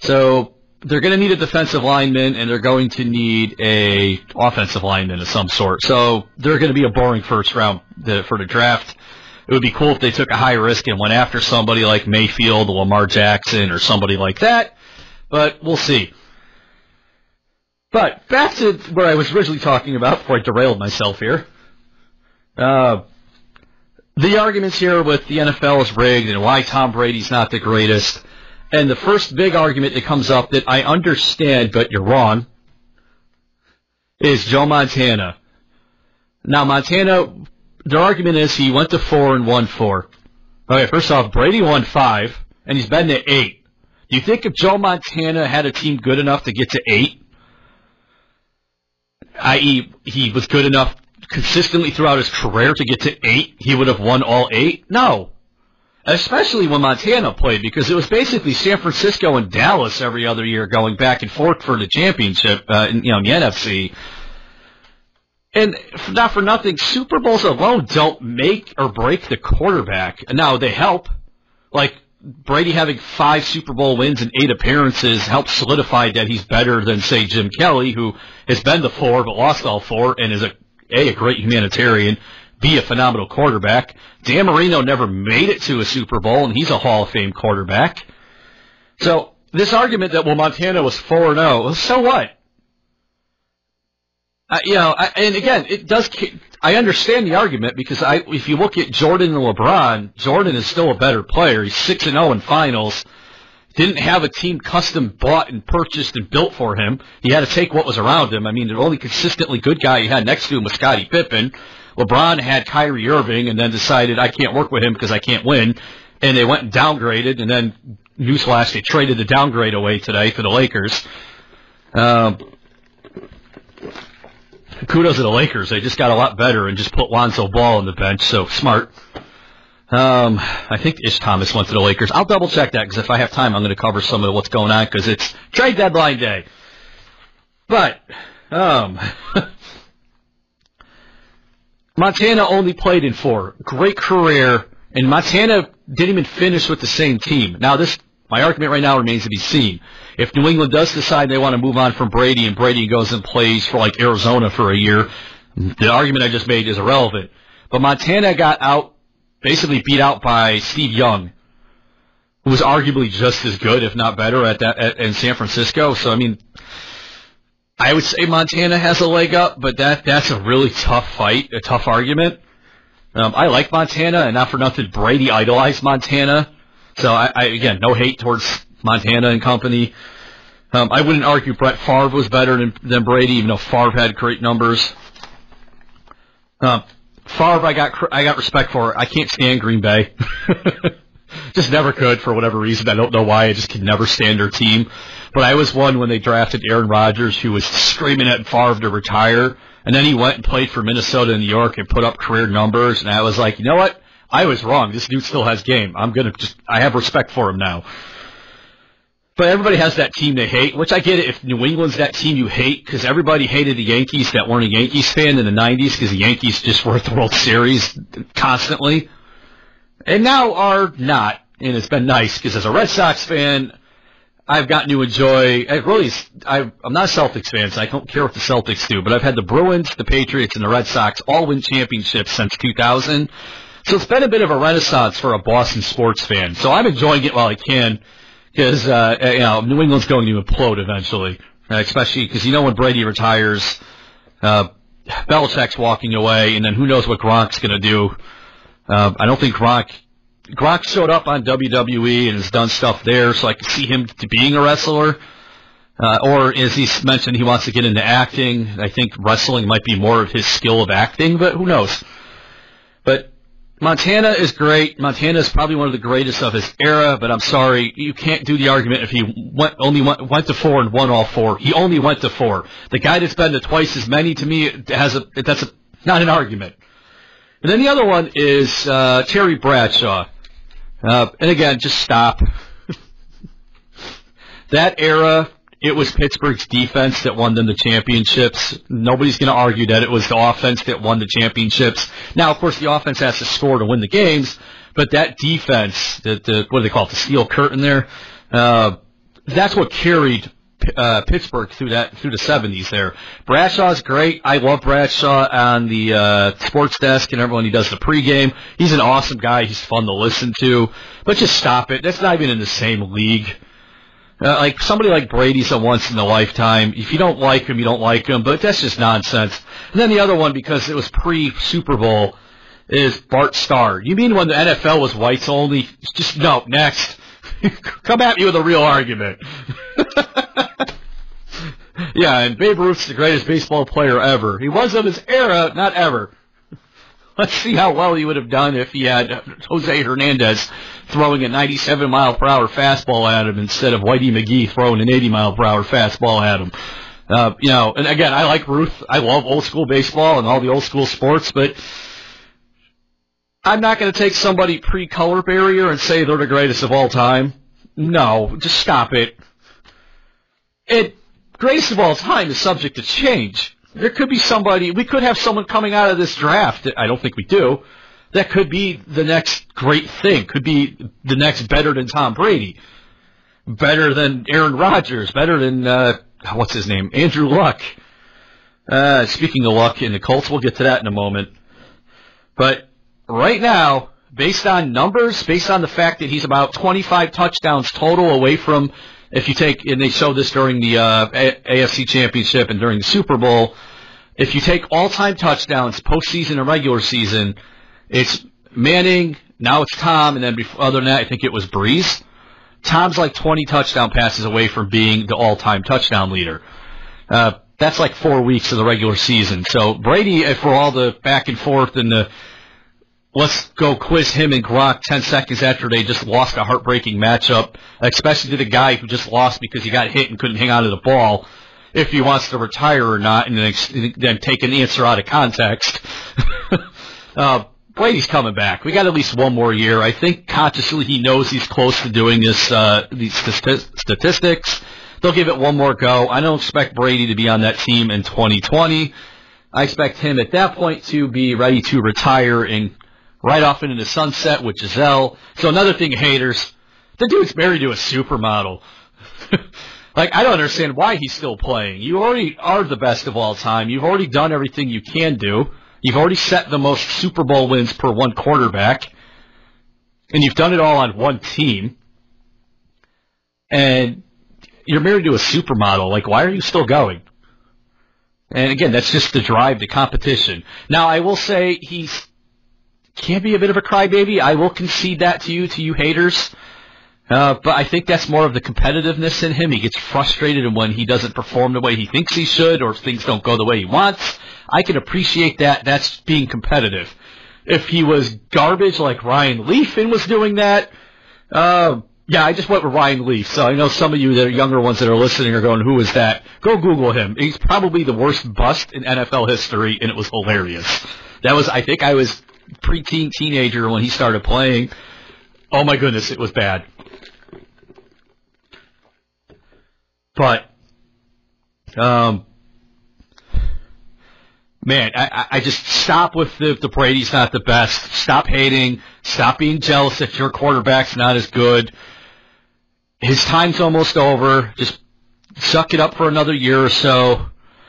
So they're going to need a defensive lineman, and they're going to need a offensive lineman of some sort. So they're going to be a boring first round for the draft. It would be cool if they took a high risk and went after somebody like Mayfield or Lamar Jackson or somebody like that, but we'll see. But back to what I was originally talking about before I derailed myself here. The arguments here with the NFL is rigged and why Tom Brady's not the greatest. And the first big argument that comes up that I understand, but you're wrong, is Joe Montana. Now, Montana, their argument is he went to 4 and won 4. Okay, first off, Brady won 5, and he's been to 8. Do you think if Joe Montana had a team good enough to get to 8, i.e., he was good enough consistently throughout his career to get to 8, he would have won all 8? No. Especially when Montana played, because it was basically San Francisco and Dallas every other year going back and forth for the championship in the NFC. And not for nothing, Super Bowls alone don't make or break the quarterback. Now, they help. Like, Brady having 5 Super Bowl wins and 8 appearances helps solidify that he's better than, say, Jim Kelly, who has been to 4 but lost all 4 and is a great humanitarian, B, a phenomenal quarterback. Dan Marino never made it to a Super Bowl, and he's a Hall of Fame quarterback. So this argument that, well, Montana was 4-0, well, so what? And again, it does. I understand the argument because if you look at Jordan and LeBron, Jordan is still a better player. He's 6-0 in finals. Didn't have a team custom bought and purchased and built for him. He had to take what was around him. I mean, the only consistently good guy he had next to him was Scottie Pippen. LeBron had Kyrie Irving and then decided I can't work with him because I can't win. And they went and downgraded. And then, newsflash, they traded the downgrade away today for the Lakers. Kudos to the Lakers. They just got a lot better and just put Lonzo Ball on the bench, so smart. I think Ish Thomas went to the Lakers. I'll double-check that because if I have time, I'm going to cover some of what's going on because it's trade deadline day. But Montana only played in 4. Great career, and Montana didn't even finish with the same team. Now, my argument right now remains to be seen. If New England does decide they want to move on from Brady and Brady goes and plays for like Arizona for a year, the argument I just made is irrelevant. But Montana got basically beat out by Steve Young, who was arguably just as good, if not better, in San Francisco. So, I mean, I would say Montana has a leg up, but that's a really tough fight, a tough argument. I like Montana, and not for nothing, Brady idolized Montana. So, again, no hate towards Montana and company. I wouldn't argue Brett Favre was better than Brady, even though Favre had great numbers. Favre, I got respect for. I can't stand Green Bay. Just never could for whatever reason. I don't know why. I just could never stand their team. But I was one when they drafted Aaron Rodgers, who was screaming at Favre to retire. And then he went and played for Minnesota and New York and put up career numbers. And I was like, you know what? I was wrong. This dude still has game. I have respect for him now. But everybody has that team they hate, which I get it if New England's that team you hate, because everybody hated the Yankees that weren't a Yankees fan in the 90s because the Yankees just were at the World Series constantly. And now are not, and it's been nice because as a Red Sox fan, I've gotten to enjoy, I'm not a Celtics fan, so I don't care what the Celtics do, but I've had the Bruins, the Patriots, and the Red Sox all win championships since 2000. So it's been a bit of a renaissance for a Boston sports fan. So I'm enjoying it while I can. Because, New England's going to implode eventually, especially because when Brady retires, Belichick's walking away, and then who knows what Gronk's going to do. I don't think Gronk showed up on WWE and has done stuff there, so I can see him being a wrestler. Or as he mentioned, he wants to get into acting. I think wrestling might be more of his skill of acting, but who knows. But Montana is great. Montana is probably one of the greatest of his era, but I'm sorry, you can't do the argument if he went to 4 and won all 4. He only went to 4. The guy that's been to twice as many, to me, that's not an argument. And then the other one is Terry Bradshaw. And again, just stop. That era, it was Pittsburgh's defense that won them the championships. Nobody's going to argue that it was the offense that won the championships. Now, of course, the offense has to score to win the games, but that defense, what do they call it, the steel curtain there, that's what carried Pittsburgh through the 70s there. Bradshaw's great. I love Bradshaw on the sports desk and everyone he does the pregame. He's an awesome guy. He's fun to listen to. But just stop it. That's not even in the same league. Like somebody like Brady's a once in a lifetime. If you don't like him, you don't like him, but that's just nonsense. And then the other one, because it was pre-Super Bowl, is Bart Starr. You mean when the NFL was whites only? Just no, next. Come at me with a real argument. Yeah, and Babe Ruth's the greatest baseball player ever. He was of his era, not ever. Let's see how well he would have done if he had Jose Hernandez throwing a 97-mile-per-hour fastball at him instead of Whitey McGee throwing an 80-mile-per-hour fastball at him. And again, I like Ruth. I love old-school baseball and all the old-school sports, but I'm not going to take somebody pre-color barrier and say they're the greatest of all time. No, just stop it. Greatest of all time is subject to change. There could be somebody, we could have someone coming out of this draft, I don't think we do, that could be the next great thing, could be the next better than Tom Brady, better than Aaron Rodgers, better than, what's his name, Andrew Luck. Speaking of Luck in the Colts, we'll get to that in a moment. But right now, based on numbers, based on the fact that he's about 25 touchdowns total away from, if you take, and they showed this during the AFC Championship and during the Super Bowl, if you take all-time touchdowns, postseason and regular season, it's Manning, now it's Tom, and then other than that, I think it was Breeze. Tom's like 20 touchdown passes away from being the all-time touchdown leader. That's like 4 weeks of the regular season. So Brady, for all the back and forth and the let's go quiz him and Gronk 10 seconds after they just lost a heartbreaking matchup, especially to the guy who just lost because he got hit and couldn't hang on to the ball, if he wants to retire or not, and then take an answer out of context. Brady's coming back. We got at least one more year. I think consciously he knows he's close to doing this, these statistics. They'll give it one more go. I don't expect Brady to be on that team in 2020. I expect him at that point to be ready to retire and right off into the sunset with Giselle. So another thing, haters, the dude's married to a supermodel. Like, I don't understand why he's still playing. You already are the best of all time. You've already done everything you can do. You've already set the most Super Bowl wins per one quarterback. And you've done it all on one team. And you're married to a supermodel. Like, why are you still going? And again, that's just the drive, the competition. Now, I will say he can be a bit of a crybaby. I will concede that to you haters. But I think that's more of the competitiveness in him. He gets frustrated when he doesn't perform the way he thinks he should or things don't go the way he wants. I can appreciate that. That's being competitive. If he was garbage like Ryan Leaf and was doing that, yeah, I just went with Ryan Leaf. So I know some of you that are younger ones that are listening are going, who is that? Go Google him. He's probably the worst bust in NFL history, and it was hilarious. I think I was preteen, teenager when he started playing. Oh my goodness, it was bad. But, man, I just stop with the Brady's not the best. Stop hating. Stop being jealous that your quarterback's not as good. His time's almost over. Just suck it up for another year or so.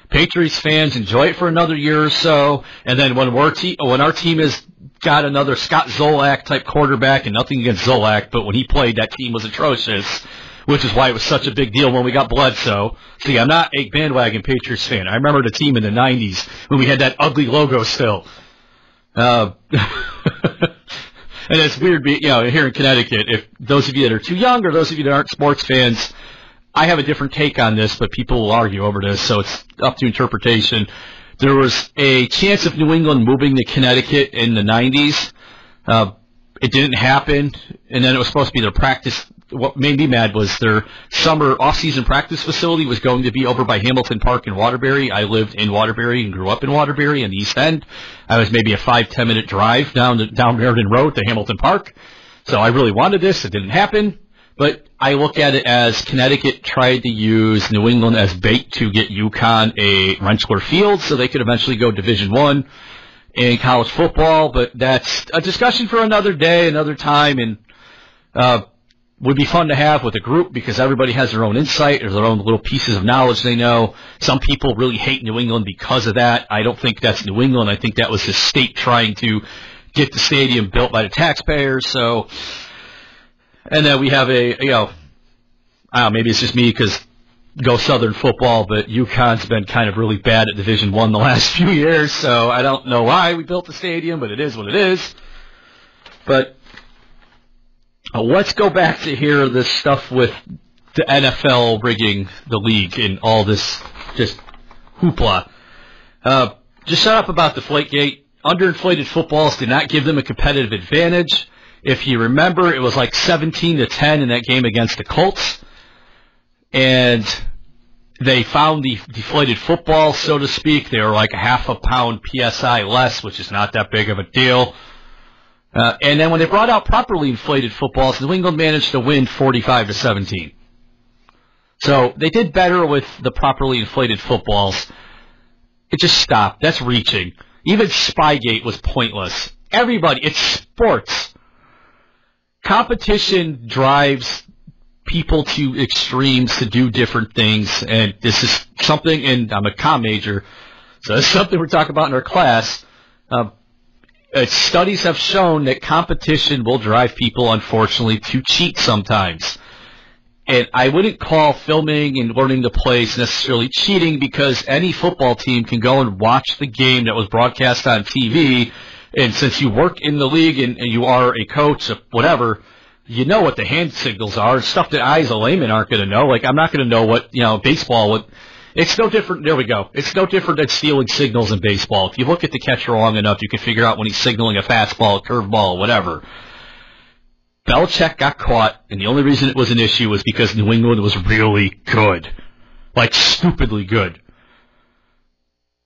Patriots fans, enjoy it for another year or so. And then when our team has got another Scott Zolak type quarterback, and nothing against Zolak, but when he played, that team was atrocious, which is why it was such a big deal when we got Bledsoe. See, I'm not a bandwagon Patriots fan. I remember the team in the 90s when we had that ugly logo still. And it's weird, here in Connecticut, if those of you that are too young or those of you that aren't sports fans, I have a different take on this, but people will argue over this, so it's up to interpretation. There was a chance of New England moving to Connecticut in the 90s. It didn't happen, and then it was supposed to be their practice. What made me mad was their summer off-season practice facility was going to be over by Hamilton Park in Waterbury. I lived in Waterbury and grew up in Waterbury in the East End. I was maybe a 5-10 minute drive down Meriden Road to Hamilton Park. So I really wanted this. It didn't happen. But I look at it as Connecticut tried to use New England as bait to get UConn a Rentschler Field so they could eventually go Division I in college football. But that's a discussion for another day, another time, and would be fun to have with a group because everybody has their own insight or their own little pieces of knowledge they know. Some people really hate New England because of that. I don't think that's New England. I think that was the state trying to get the stadium built by the taxpayers. So, and then we have I don't know, maybe it's just me because go Southern football, but UConn's been kind of really bad at Division I the last few years. So I don't know why we built the stadium, but it is what it is. But let's go back to hear this stuff with the NFL rigging the league and all this just hoopla. Just shut up about Deflategate. Underinflated footballs did not give them a competitive advantage. If you remember, it was like 17-10 in that game against the Colts. And they found the deflated football, so to speak. They were like a half a pound PSI less, which is not that big of a deal. And then when they brought out properly inflated footballs, New England managed to win 45-17. So they did better with the properly inflated footballs. It just stopped. That's reaching. Even Spygate was pointless. Everybody, it's sports. Competition drives people to extremes to do different things, and this is something, and I'm a comm major, so it's something we're talking about in our class. Studies have shown that competition will drive people, unfortunately, to cheat sometimes. And I wouldn't call filming and learning the plays necessarily cheating, because any football team can go and watch the game that was broadcast on TV, and since you work in the league and you are a coach of whatever, you know what the hand signals are, stuff that I as a layman aren't going to know. Like, I'm not going to know what, baseball, it's no different, there we go. It's no different than stealing signals in baseball. If you look at the catcher long enough, you can figure out when he's signaling a fastball, a curveball, whatever. Belichick got caught, and the only reason it was an issue was because New England was really good. Like, stupidly good.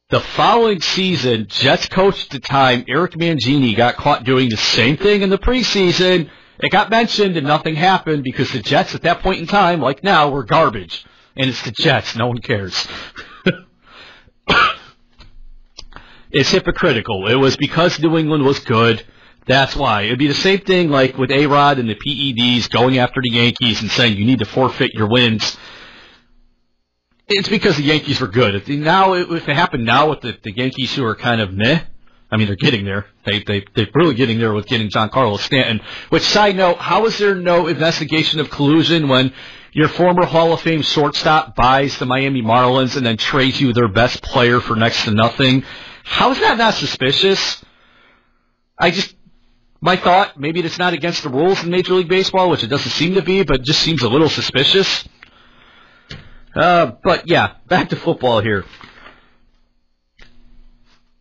The following season, Jets coach at the time, Eric Mangini, got caught doing the same thing in the preseason. It got mentioned and nothing happened because the Jets at that point in time, like now, were garbage. And it's the Jets. No one cares. It's hypocritical. It was because New England was good. That's why. It'd be the same thing like with A-Rod and the PEDs going after the Yankees and saying you need to forfeit your wins. It's because the Yankees were good. If it happened now with the Yankees who are kind of meh, I mean, they're getting there. They're really getting there with getting Giancarlo Stanton. Which, side note, how is there no investigation of collusion when your former Hall of Fame shortstop buys the Miami Marlins and then trades you their best player for next to nothing? How is that not suspicious? My thought, maybe it's not against the rules in Major League Baseball, which it doesn't seem to be, but it just seems a little suspicious. But yeah, back to football here.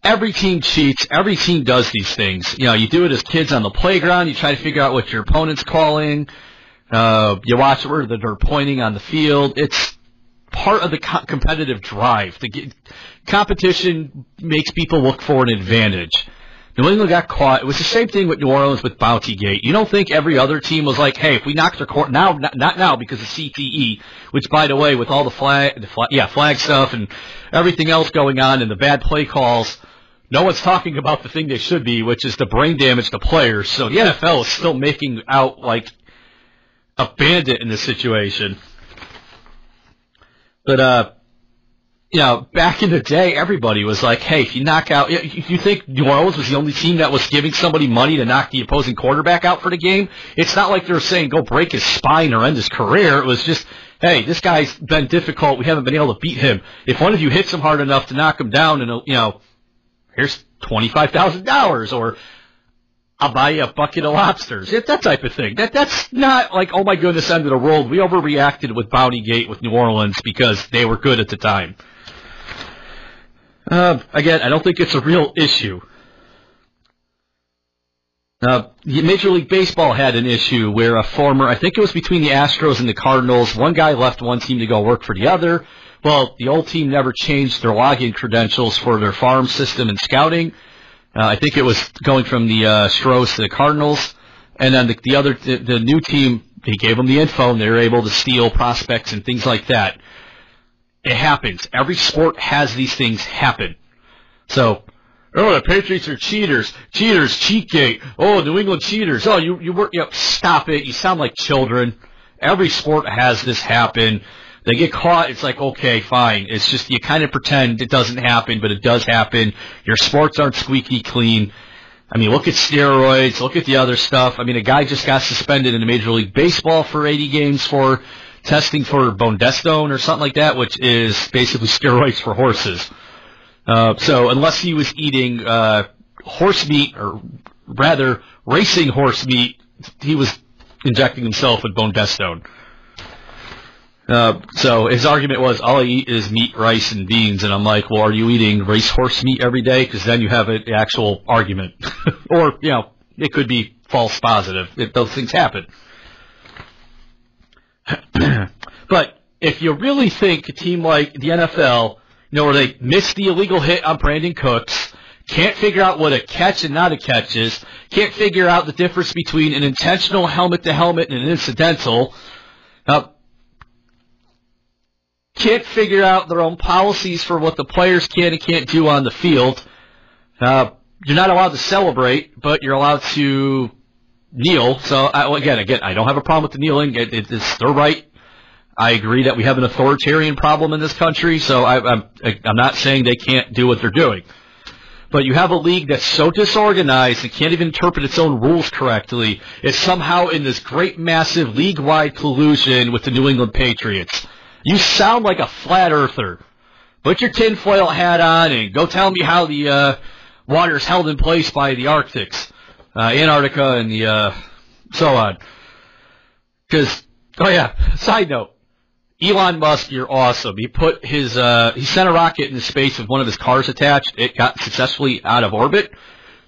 Every team cheats. Every team does these things. You do it as kids on the playground. You try to figure out what your opponent's calling. You watch where they're pointing on the field. It's part of the competitive drive. The competition makes people look for an advantage. New England got caught. It was the same thing with New Orleans with Bountygate. You don't think every other team was like, hey, if we knock their court now, not now because of CTE, which, by the way, with all the flag stuff and everything else going on and the bad play calls, no one's talking about the thing they should be, which is the brain damage to players. So the NFL is still making out like a bandit in this situation. But, back in the day, everybody was like, hey, if you knock out, you think New Orleans was the only team that was giving somebody money to knock the opposing quarterback out for the game? It's not like they were saying go break his spine or end his career. It was just, hey, this guy's been difficult. We haven't been able to beat him. If one of you hits him hard enough to knock him down, and here's $25,000, or I'll buy you a bucket of lobsters. That type of thing. That's not like, oh my goodness, end of the world. We overreacted with Bountygate with New Orleans because they were good at the time. Again, I don't think it's a real issue. Major League Baseball had an issue where I think it was between the Astros and the Cardinals, one guy left one team to go work for the other. Well, the old team never changed their login credentials for their farm system and scouting. I think it was going from the Astros to the Cardinals. And then the new team, they gave them the info, and they were able to steal prospects and things like that. It happens. Every sport has these things happen. So, the Patriots are cheaters. Cheaters, cheatgate. Oh, New England cheaters. Oh, you work. Stop it. You sound like children. Every sport has this happen. They get caught. It's like, okay, fine. It's just you kind of pretend it doesn't happen, but it does happen. Your sports aren't squeaky clean. I mean, look at steroids. Look at the other stuff. I mean, a guy just got suspended in the Major League Baseball for 80 games for testing for bondestone or something like that, which is basically steroids for horses. So unless he was eating horse meat, or rather racing horse meat, he was injecting himself with bondestone. So his argument was, all I eat is meat, rice, and beans. And I'm like, well, are you eating racehorse meat every day? Because then you have an actual argument. Or, it could be false positive if those things happen. But if you really think a team like the NFL, where they missed the illegal hit on Brandon Cooks, can't figure out what a catch and not a catch is, can't figure out the difference between an intentional helmet-to-helmet and an incidental, can't figure out their own policies for what the players can and can't do on the field. You're not allowed to celebrate, but you're allowed to kneel. So, again, I don't have a problem with the kneeling. It's their right. I agree that we have an authoritarian problem in this country, so I'm not saying they can't do what they're doing. But you have a league that's so disorganized and can't even interpret its own rules correctly. It's somehow in this great, massive, league-wide collusion with the New England Patriots. You sound like a flat earther. Put your tinfoil hat on and go tell me how the water is held in place by the Arctics, Antarctica, and the so on. Because, side note, Elon Musk, you're awesome. He put his he sent a rocket into space with one of his cars attached. It got successfully out of orbit.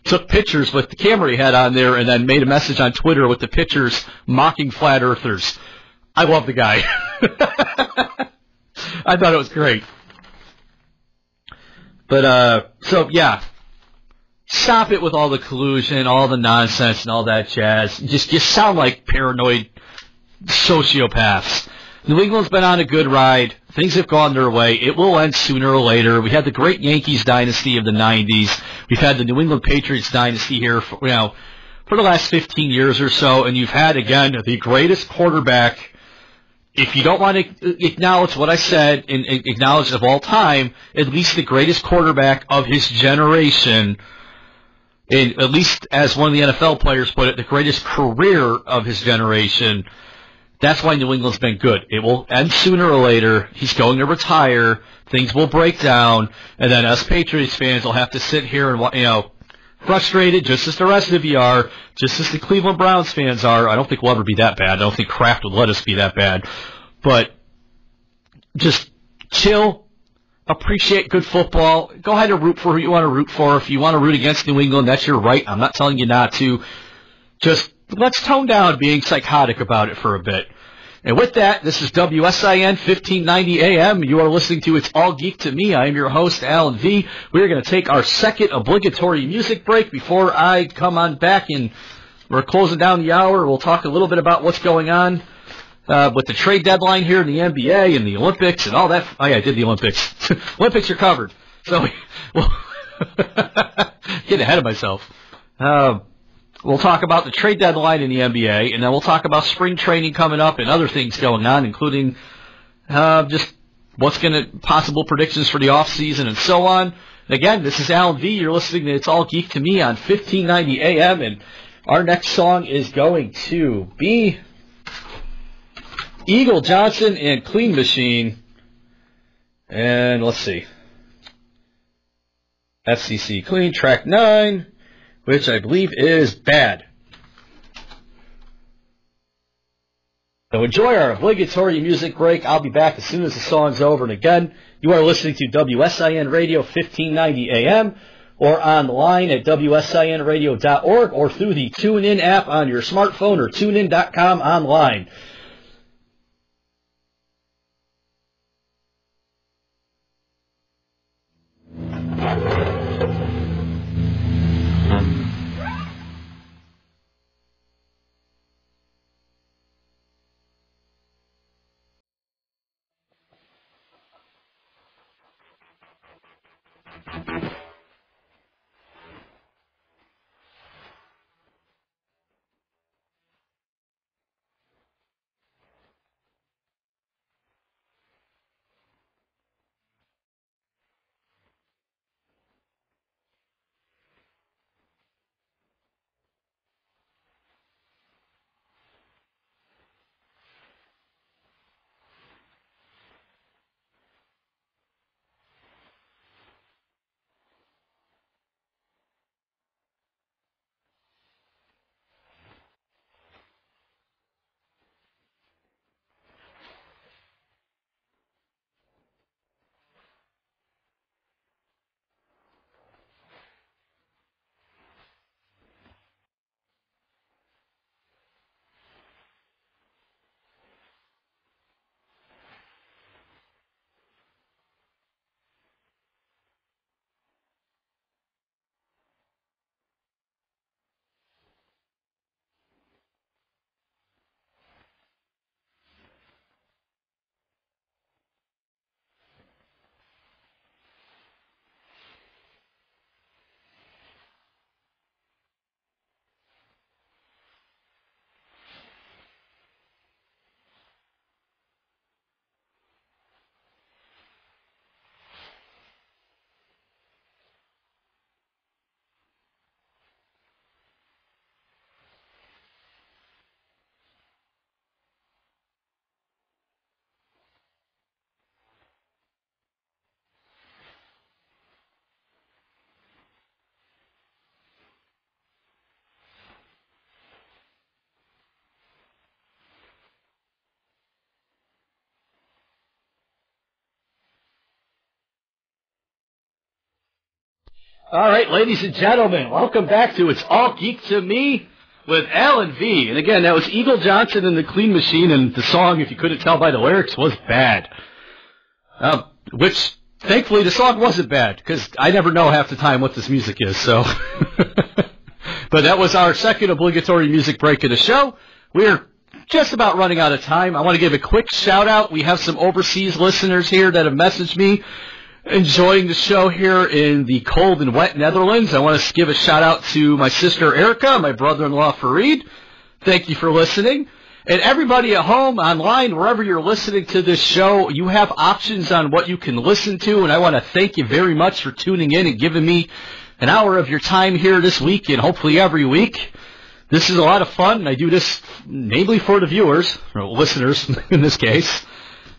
Took pictures with the camera he had on there, and then made a message on Twitter with the pictures mocking flat earthers. I love the guy. I thought it was great. But stop it with all the collusion, all the nonsense, and all that jazz. You sound like paranoid sociopaths. New England's been on a good ride. Things have gone their way. It will end sooner or later. We had the great Yankees dynasty of the 90s. We've had the New England Patriots dynasty here for the last 15 years or so, and you've had, again, the greatest quarterback. If you don't want to acknowledge what I said and acknowledge of all time, at least the greatest quarterback of his generation, and at least as one of the NFL players put it, the greatest career of his generation. That's why New England's been good. It will end sooner or later. He's going to retire. Things will break down, and then us Patriots fans will have to sit here and frustrated, just as the rest of you are, just as the Cleveland Browns fans are. I don't think we'll ever be that bad. I don't think Kraft would let us be that bad. But just chill, appreciate good football. Go ahead and root for who you want to root for. If you want to root against New England, that's your right. I'm not telling you not to. Just let's tone down being psychotic about it for a bit. And with that, this is WSIN 1590 AM. You are listening to It's All Geek to Me. I am your host, Alan V. We're going to take our second obligatory music break before I come on back, and we're closing down the hour. We'll talk a little bit about what's going on with the trade deadline here in the NBA and the Olympics and all that. Oh, yeah, I did the Olympics. Olympics are covered. So, getting ahead of myself. We'll talk about the trade deadline in the NBA, and then we'll talk about spring training coming up and other things going on, including just what's possible predictions for the offseason and so on. And again, this is Alan V. You're listening to It's All Geek to Me on 1590 AM, and our next song is going to be Eagle Johnson and Clean Machine. And let's see. FCC Clean, track 9. Which I believe is Bad. So enjoy our obligatory music break. I'll be back as soon as the song's over. And again, you are listening to WSIN Radio 1590 AM or online at WSINradio.org or through the TuneIn app on your smartphone or TuneIn.com online. All right, ladies and gentlemen, welcome back to It's All Geek to Me with Alan V. And again, that was Eagle Johnson and the Clean Machine, and the song, if you couldn't tell by the lyrics, was bad. Which, thankfully, the song wasn't bad, because I never know half the time what this music is, so. But that was our second obligatory music break of the show. We're just about running out of time. I want to give a quick shout-out. We have some overseas listeners here that have messaged me enjoying the show here in the cold and wet Netherlands. I want to give a shout-out to my sister Erica, my brother-in-law Fareed. Thank you for listening. And everybody at home, online, wherever you're listening to this show, you have options on what you can listen to, and I want to thank you very much for tuning in and giving me an hour of your time here this week and hopefully every week. This is a lot of fun, and I do this mainly for the viewers, or listeners in this case.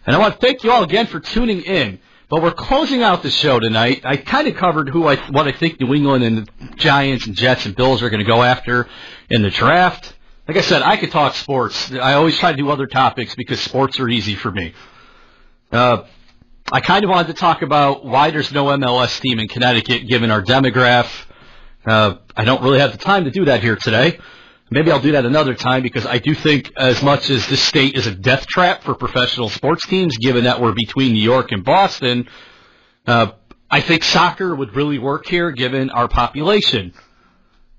And I want to thank you all again for tuning in. But we're closing out the show tonight. I kind of covered what I think New England and the Giants and Jets and Bills are going to go after in the draft. Like I said, I could talk sports. I always try to do other topics because sports are easy for me. I kind of wanted to talk about why there's no MLS team in Connecticut given our demographic. I don't really have the time to do that here today. Maybe I'll do that another time because I do think as much as this state is a death trap for professional sports teams, given that we're between New York and Boston, I think soccer would really work here given our population.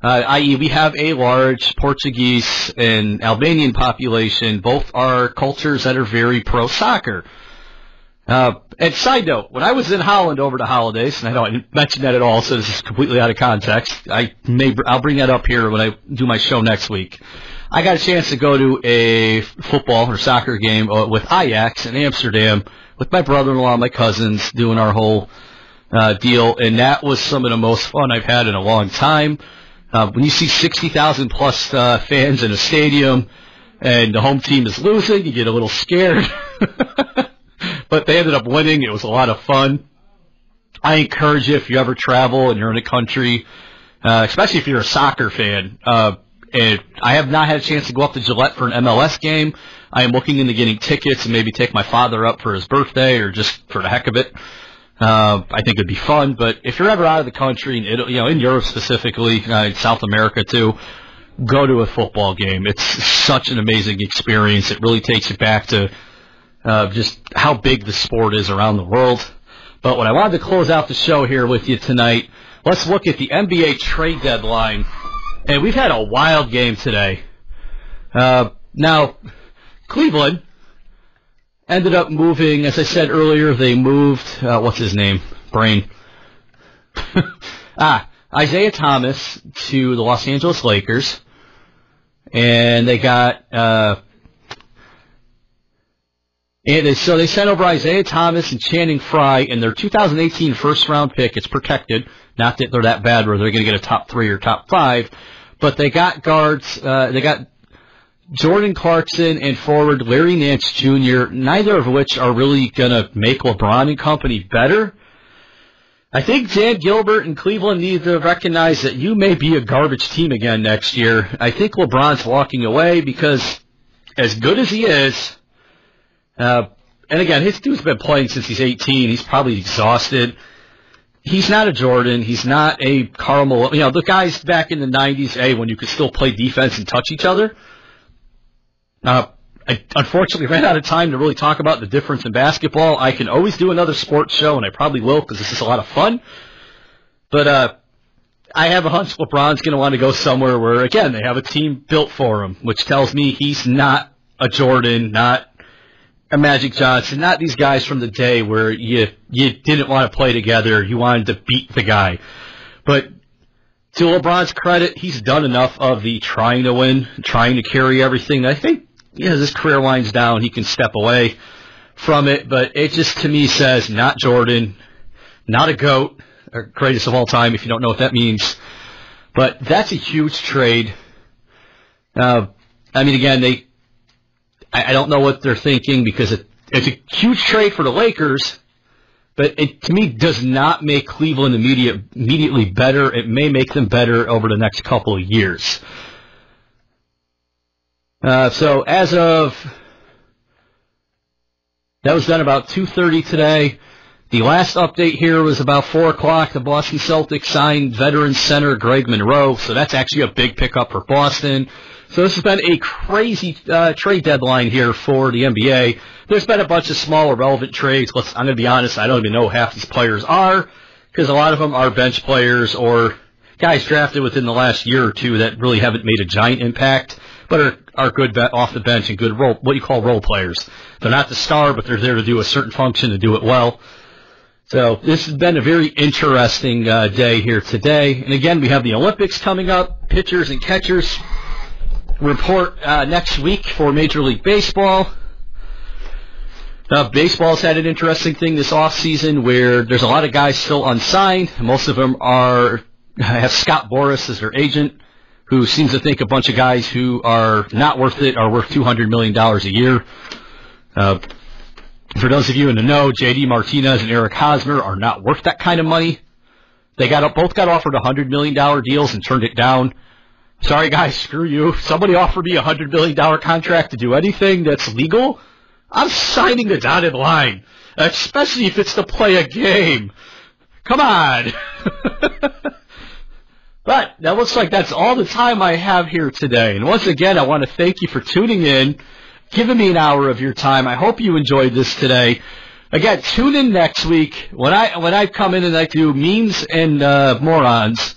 I.e., we have a large Portuguese and Albanian population. Both are cultures that are very pro-soccer. And side note, when I was in Holland over the holidays, and I know I didn't mention that at all, so this is completely out of context. I'll bring that up here when I do my show next week. I got a chance to go to a football or soccer game with Ajax in Amsterdam with my brother-in-law, my cousins, doing our whole deal, and that was some of the most fun I've had in a long time. When you see 60,000 plus fans in a stadium and the home team is losing, you get a little scared. But they ended up winning. It was a lot of fun. I encourage you, if you ever travel and you're in a country, especially if you're a soccer fan, and I have not had a chance to go up to Gillette for an MLS game. I am looking into getting tickets and maybe take my father up for his birthday or just for the heck of it. I think it'd be fun. But if you're ever out of the country, in Europe specifically, South America too, go to a football game. It's such an amazing experience. It really takes you back to just how big the sport is around the world. But what I wanted to close out the show here with you tonight, let's look at the NBA trade deadline. And we've had a wild game today. Now, Cleveland ended up moving, as I said earlier, they moved, what's his name? Brain. Isaiah Thomas to the Los Angeles Lakers. And they got, so they sent over Isaiah Thomas and Channing Frye and their 2018 first-round pick. It's protected. Not that they're that bad where they're going to get a top 3 or top 5. But they got guards. They got Jordan Clarkson and forward Larry Nance Jr., neither of which are really going to make LeBron and company better. I think Dan Gilbert and Cleveland need to recognize that you may be a garbage team again next year. I think LeBron's walking away because as good as he is, and again, his dude's been playing since he's 18. He's probably exhausted. He's not a Jordan. He's not a Karl Malone. The guys back in the 90s, when you could still play defense and touch each other. I unfortunately ran out of time to really talk about the difference in basketball. I can always do another sports show, and I probably will because this is a lot of fun. But I have a hunch LeBron's going to want to go somewhere where, again, they have a team built for him, which tells me he's not a Jordan, not a Magic Johnson, not these guys from the day where you didn't want to play together, you wanted to beat the guy. But to LeBron's credit, he's done enough of the trying to win, trying to carry everything. I think as his career winds down, he can step away from it. But it just, to me, says not Jordan, not a GOAT, or greatest of all time, if you don't know what that means. But that's a huge trade. Again, I don't know what they're thinking because it's a huge trade for the Lakers, but it, to me, does not make Cleveland immediately better. It may make them better over the next couple of years. So as of, that was done about 2:30 today. The last update here was about 4 o'clock. The Boston Celtics signed veteran center Greg Monroe, so that's actually a big pickup for Boston. So this has been a crazy trade deadline here for the NBA. There's been a bunch of small irrelevant trades. I'm going to be honest, I don't even know who half these players are, because a lot of them are bench players or guys drafted within the last year or two that really haven't made a giant impact, but are good off the bench and good what you call role players. They're not the star, but they're there to do a certain function and do it well. So this has been a very interesting day here today. And again, we have the Olympics coming up, pitchers and catchers report next week for Major League Baseball. Baseball's had an interesting thing this offseason where there's a lot of guys still unsigned. Most of them have Scott Boras as their agent, who seems to think a bunch of guys who are not worth it are worth $200 million a year. For those of you in the know, J.D. Martinez and Eric Hosmer are not worth that kind of money. They both got offered $100 million deals and turned it down. Sorry, guys, screw you. If somebody offered me a $100 million contract to do anything that's legal, I'm signing the dotted line, especially if it's to play a game. Come on. But that looks like that's all the time I have here today. And once again, I want to thank you for tuning in, giving me an hour of your time. I hope you enjoyed this today. Again, tune in next week when I come in and I do memes and morons.